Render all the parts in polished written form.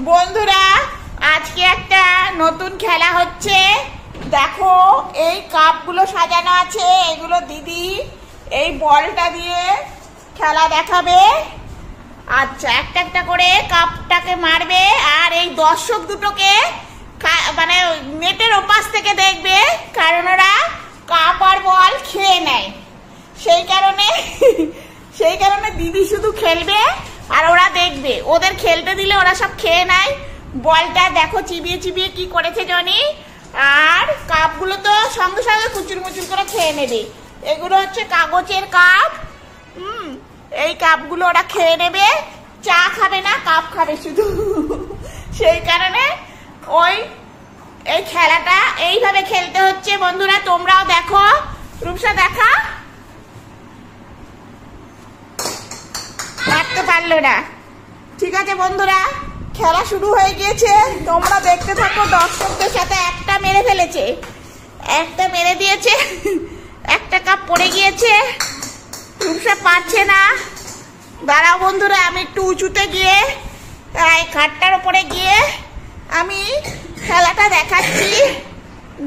বন্ধুরা আজকে একটা নতুন খেলা হচ্ছে। দেখো এই কাপগুলো সাজানো আছে, এগুলো দিদি এই বলটা দিয়ে খেলা দেখাবে। আচ্ছা, একটা একটা করে কাপটাকে মারবে আর এই দর্শক দুটোকে মানে নেটের ওপাশ থেকে দেখবে, কারণ ওরা কাপ আর বল খেয়ে নেয়। সেই কারণে দিদি শুধু খেলবে আর ওরা দেখবে। ওদের খেলতে দিলে ওরা সব খেয়ে নেয়। বলটা দেখো চিবিয়ে চিবিয়ে কি করেছে জনি, আর কাপগুলো তো সঙ্গে সঙ্গে কুচুর মুচুর করে খেয়ে নেবে। এগুলো হচ্ছে কাগজের কাপ। এই কাপগুলো ওরা খেয়ে নেবে, চা খাবে না, কাপ খাবে শুধু। সেই কারণে এই খেলাটা এইভাবে খেলতে হচ্ছে। বন্ধুরা তোমরাও দেখো। রূপসা দেখা মারতে পারলো না। ঠিক আছে বন্ধুরা, খেলা শুরু হয়ে গিয়েছে, তোমরা দেখতে থাকো। দর্শকদের সাথে একটা মেরে ফেলেছে, একটা মেরে দিয়েছে, একটা কাপ পড়ে গিয়েছে। রূপসা পারছে না। দাঁড়াও বন্ধুরা, আমি একটু উঁচুতে গিয়ে এই খাটটার উপরে গিয়ে আমি খেলাটা দেখাচ্ছি।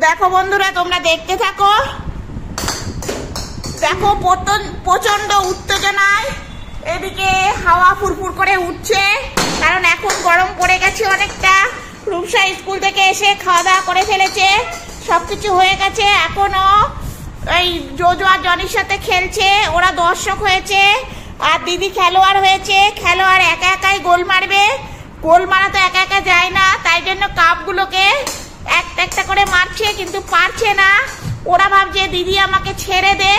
দেখো বন্ধুরা তোমরা দেখতে থাকো। দেখো প্রচন্ড উত্তেজনায় এদিকে হাওয়া ফুরফুর করে উঠছে, কারণ এখন গরম পড়ে গেছে অনেকটা। রূপসা স্কুল থেকে এসে খাওয়া দাওয়া করে ফেলেছে, সবকিছু হয়ে গেছে। এখনো এই জোজো আর জনির সাথে খেলছে, ওরা দর্শক হয়েছে আর দিদি খেলোয়াড় হয়েছে। খেলোয়াড় একা একাই গোল মারবে, গোল মারা তো একা একা যায় না, তাই জন্য কাপগুলোকে একটা একটা করে মারছে, কিন্তু পারছে না। ওরা ভাবছে দিদি আমাকে ছেড়ে দে,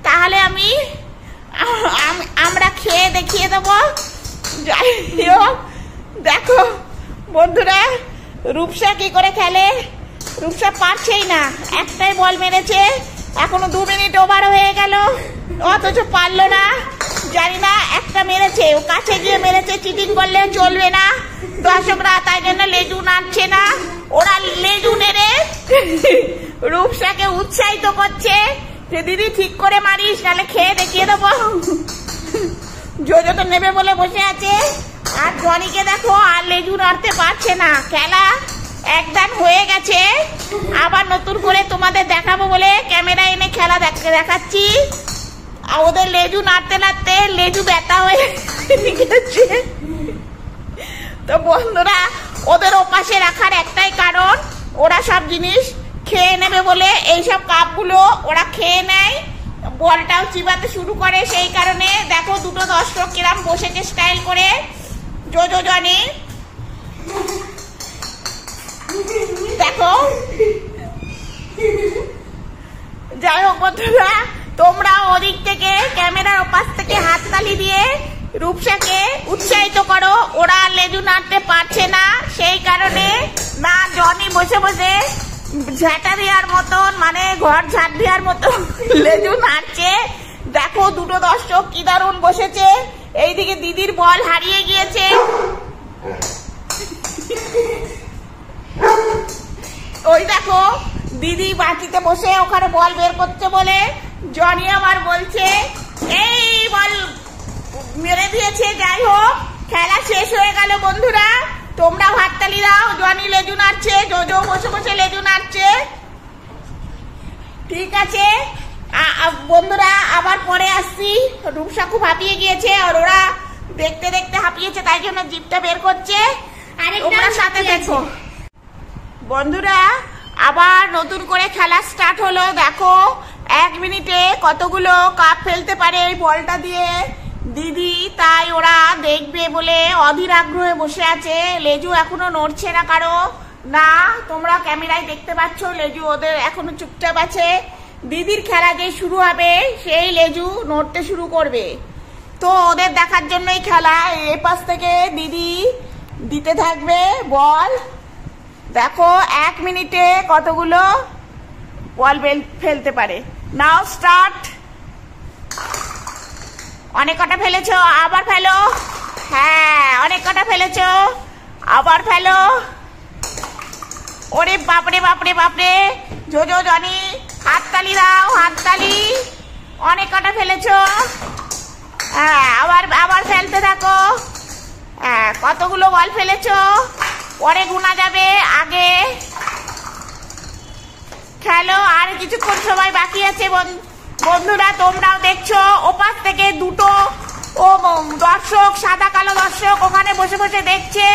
তাহলে আমরা খেয়ে দেখিয়ে দেবো। যাই হোক, দেখো বন্ধুরা রূপসা কি করে খেলে। রূপসা পারছেই না, একটাই বল মেরেছে, এখনো 2 মিনিট ওভার হয়ে গেল, অথচ পারলো না। জানি না, একটা মেরেছে, ও কাছে গিয়ে মেরেছে, চিটিং করলে চলবে না। দর্শকরা তাই জন্য লেজু নাড়ছে না, ওরা লেজু নেড়ে রূপসাকে উৎসাহিত করছে যে দিদি ঠিক করে মারিস, নাহলে খেয়ে দেখিয়ে দেবো। জোজো তো নেবে বলে বসে আছে, আর জনিকে দেখো আর লেজু নাড়তে পারছে না। খেলা একদম হয়ে গেছে, আবার নতুন করে তোমাদের দেখাবো বলে ক্যামেরা এনে খেলা দেখাচ্ছি। আর ওদের লেজু নাড়তে নাড়তে লেজু ব্যথা হয়ে গেছে। তো বন্ধুরা ওদের ওপাশে রাখার একটাই কারণ, ওরা সব জিনিস খেয়ে নেবে বলে এইসব কাপগুলো ওরা খেয়ে নেয়, বলটাও চিবাতে শুরু করে। সেই কারণে দেখো দুটো দর্শক কিরাম বসেছে স্টাইল করে, জোজো জনি। দেখো, যাই হোক বন্ধুরা, তোমরা ওদিক থেকে ক্যামেরার ওপাশ থেকে হাততালি দিয়ে রূপসাকে উৎসাহিত করো। ওরা লেজু নাড়তে পারছে না, সেই কারণে না জনি বসে বসে ঝাঁটা দেওয়ার মতন, মানে ঘর ঝাঁট দেওয়ার মতন লেজু নাড়ছে। দেখো দুটো দর্শক কি দারুণ বসেছে। এইদিকে দিদির বল হারিয়ে গিয়েছে। ওই দেখো দিদি বাটিতে বসে ওখানে বল বের করছে বলে জনি আবার বলছে এই বল মেরে দিয়েছে। যাই হোক, খেলা শেষ হয়ে গেল বন্ধুরা, তোমরা হাততালি দাও। জনি লেজু নাড়ছে, জোজো বসে বসে লেজু নাড়ছে। ঠিক আছে বন্ধুরা, আবার পরে আসছি। রূপসা খুব হাঁপিয়ে গিয়েছে, আর ওরা দেখতে দেখতে হাঁপিয়েছে, তাই জন্য জিপটা বের করছে। তোমরা সাথে দেখো বন্ধুরা, আবার নতুন করে খেলা স্টার্ট হলো। দেখো 1 মিনিটে কতগুলো কাপ ফেলতে পারে এই বলটা দিয়ে দিদি, তাই ওরা দেখবে বলে অধীর আগ্রহে বসে আছে। লেজু এখনো নড়ছে না কারো না, তোমরা ক্যামেরায় দেখতে পাচ্ছ লেজু ওদের এখনো চুপচাপ আছে। দিদির খেলা যে শুরু হবে সেই লেজু নড়তে শুরু করবে, তো ওদের দেখার জন্যই খেলা। এই পাশ থেকে দিদি দিতে থাকবে বল। দেখো 1 মিনিটে কতগুলো বল ফেলতে পারে। নাও স্টার্ট। অনেক কটা ফেলেছো, আবার ফেলো। হ্যাঁ, অনেক কটা ফেলেছো, আবার ফেলো। ওরে বাপরে বাপরে বাপরে, জোজো জনি হাততালি দাও, হাততালি। অনেক কটা ফেলেছো, হ্যাঁ, আবার আবার ফেলতে থাকো। হ্যাঁ, কতগুলো বল ফেলেছো পরে গুনা যাবে, আগে খেলো। আর কিছুক্ষণ সময় বাকি আছে বন্ধুরা, তোমরাও দেখছো ওপাশ থেকে দুটো দর্শক, সাদা কালো দর্শক ওখানে বসে বসে দেখছে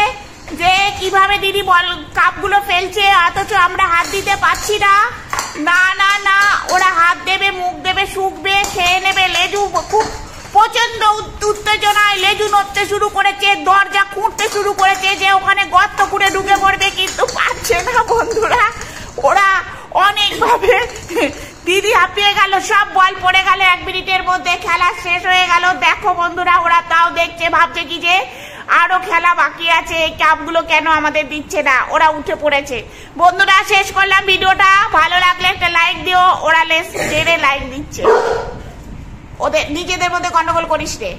যে কিভাবে দিদি বল কাপগুলো ফেলছে, অথচ আমরা হাত দিতে পারছি না। না না না, ওরা হাত দেবে, মুখ দেবে, শুকবে, খেয়ে নেবে। লেজু খুব প্রচন্ড উত্তেজনায় লেজু নড়তে শুরু করেছে, দরজা খুঁড়তে শুরু করেছে যে ওখানে গর্ত করে ঢুকে পড়বে, কিন্তু পারছে না বন্ধুরা। ওরা অনেকভাবে, দিদি হাঁপিয়ে গেল, সব বল পড়ে গেল 1 মিনিটের মধ্যে, খেলা শেষ হয়ে গেল। দেখো বন্ধুরা, ওরা তাও দেখছে, ভাবছে কি যে আরো খেলা বাকি আছে, এই কাপগুলো কেন আমাদের দিচ্ছে না। ওরা উঠে পড়েছে। বন্ধুরা, শেষ করলাম ভিডিওটা। ভালো লাগলে একটা লাইক দিও। ওরা লেস জেনে লাইক দিচ্ছে, ওদের নিজেদের মধ্যে গন্ডগোল করিস রে।